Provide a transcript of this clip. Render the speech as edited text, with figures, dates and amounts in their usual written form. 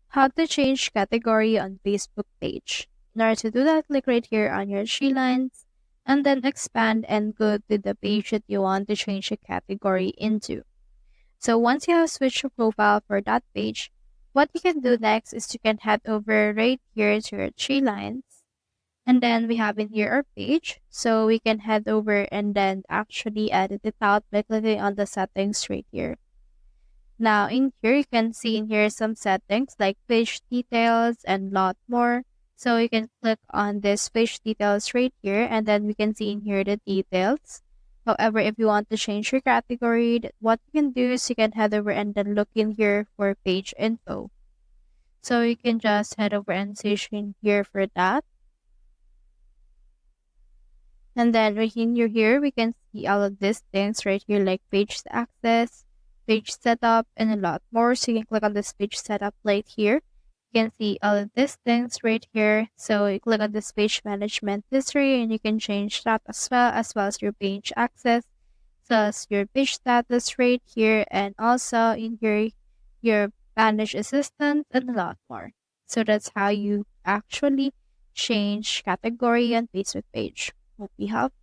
How to change category on Facebook page. In order to do that, click right here on your three lines and then expand and go to the page that you want to change the category into. So once you have switched your profile for that page, what you can do next is you can head over right here to your three lines. And then we have in here our page. So we can head over and then actually edit it out by clicking on the settings right here. Now in here, you can see in here some settings like page details and lot more. So you can click on this page details right here and then we can see in here the details. However, if you want to change your category, what you can do is you can head over and then look in here for page info. So you can just head over and search in here for that. And then right in here, we can see all of these things right here like page access, page setup, and a lot more. So you can click on this page setup right here. You can see all of these things right here. So you click on this page management history and you can change that as well as your page access, so as your page status right here, and also in here, your manage assistant and a lot more. So that's how you actually change category on Facebook page. Hope you help.